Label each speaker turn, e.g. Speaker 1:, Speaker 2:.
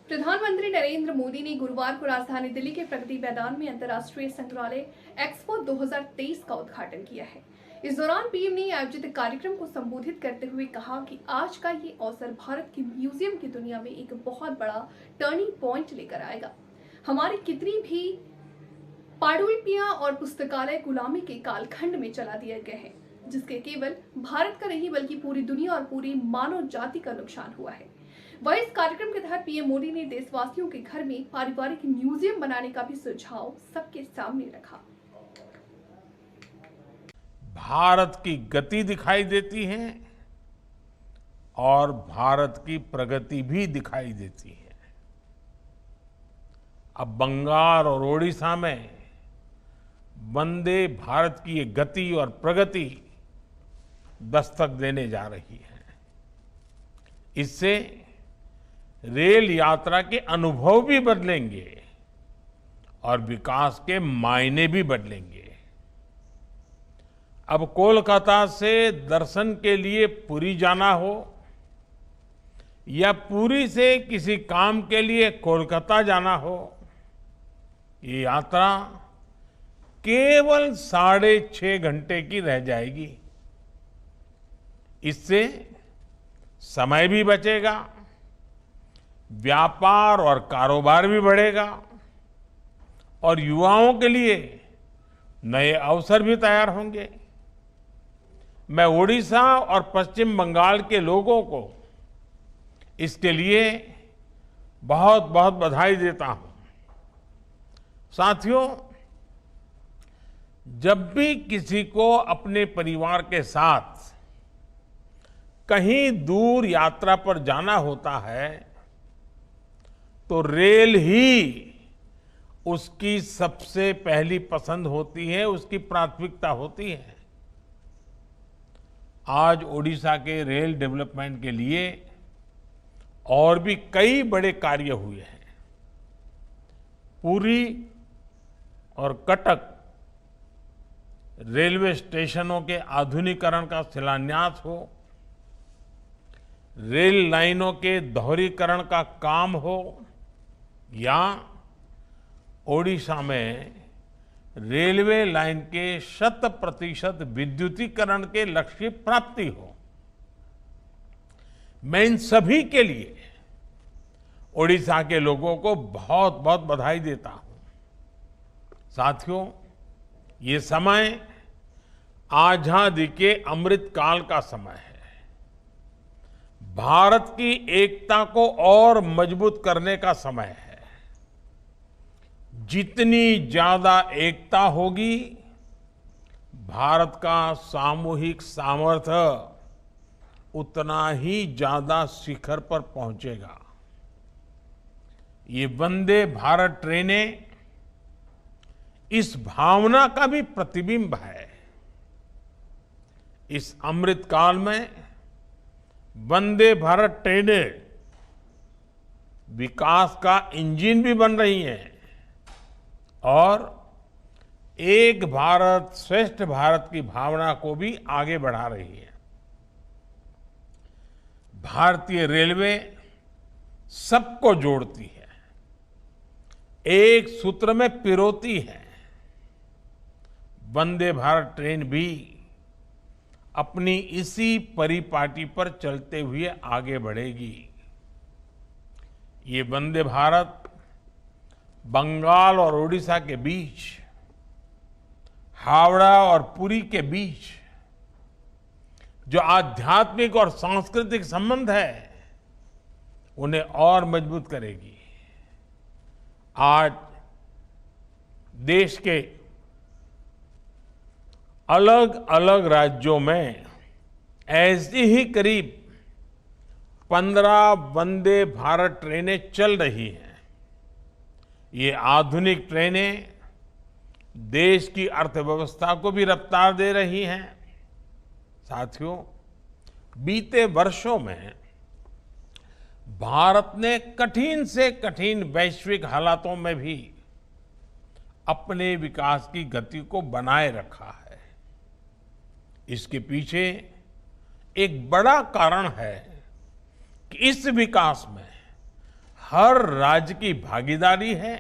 Speaker 1: प्रधानमंत्री नरेंद्र मोदी ने गुरुवार को राजधानी दिल्ली के प्रगति मैदान में अंतर्राष्ट्रीय संग्रहालय एक्सपो 2023 का उद्घाटन किया है। इस दौरान पीएम ने आयोजित कार्यक्रम को संबोधित करते हुए कहा कि आज का ये अवसर भारत की म्यूजियम की दुनिया में एक बहुत बड़ा टर्निंग पॉइंट लेकर आएगा। हमारी कितनी भी पांडुलिपियां और पुस्तकालय गुलामी के कालखंड में चला दिए गए हैं, जिसके केवल भारत का नहीं बल्कि पूरी दुनिया और पूरी मानव जाति का नुकसान हुआ है। वहीं इस कार्यक्रम के तहत पीएम मोदी ने देशवासियों के घर में पारिवारिक म्यूजियम बनाने का भी सुझाव सबके सामने रखा।
Speaker 2: भारत की गति दिखाई देती है और भारत की प्रगति भी दिखाई देती है। अब बंगाल और ओडिशा में वंदे भारत की ये गति और प्रगति दस्तक देने जा रही है। इससे रेल यात्रा के अनुभव भी बदलेंगे और विकास के मायने भी बदलेंगे। अब कोलकाता से दर्शन के लिए पुरी जाना हो या पुरी से किसी काम के लिए कोलकाता जाना हो, ये यात्रा केवल 6.5 घंटे की रह जाएगी। इससे समय भी बचेगा, व्यापार और कारोबार भी बढ़ेगा और युवाओं के लिए नए अवसर भी तैयार होंगे। मैं ओडिशा और पश्चिम बंगाल के लोगों को इसके लिए बहुत बहुत बधाई देता हूं। साथियों, जब भी किसी को अपने परिवार के साथ कहीं दूर यात्रा पर जाना होता है तो रेल ही उसकी सबसे पहली पसंद होती है, उसकी प्राथमिकता होती है। आज ओडिशा के रेल डेवलपमेंट के लिए और भी कई बड़े कार्य हुए हैं। पुरी और कटक रेलवे स्टेशनों के आधुनिकीकरण का शिलान्यास हो, रेल लाइनों के दोहरीकरण का काम हो या ओडिशा में रेलवे लाइन के 100% विद्युतीकरण के लक्ष्य की प्राप्ति हो, मैं इन सभी के लिए ओडिशा के लोगों को बहुत बहुत बधाई देता हूं। साथियों, ये समय आजादी के अमृत काल का समय है। भारत की एकता को और मजबूत करने का समय है। जितनी ज्यादा एकता होगी, भारत का सामूहिक सामर्थ्य उतना ही ज्यादा शिखर पर पहुंचेगा। ये वंदे भारत ट्रेनें इस भावना का भी प्रतिबिंब है। इस अमृत काल में वंदे भारत ट्रेनें विकास का इंजन भी बन रही हैं और एक भारत श्रेष्ठ भारत की भावना को भी आगे बढ़ा रही है। भारतीय रेलवे सबको जोड़ती है, एक सूत्र में पिरोती है। वंदे भारत ट्रेन भी अपनी इसी परिपाटी पर चलते हुए आगे बढ़ेगी। ये वंदे भारत बंगाल और ओडिशा के बीच, हावड़ा और पुरी के बीच जो आध्यात्मिक और सांस्कृतिक संबंध है, उन्हें और मजबूत करेगी। आज देश के अलग अलग राज्यों में ऐसी ही करीब 15 वंदे भारत ट्रेनें चल रही हैं। ये आधुनिक ट्रेनें देश की अर्थव्यवस्था को भी रफ्तार दे रही हैं। साथियों, बीते वर्षों में भारत ने कठिन से कठिन वैश्विक हालातों में भी अपने विकास की गति को बनाए रखा है। इसके पीछे एक बड़ा कारण है कि इस विकास में हर राज्य की भागीदारी है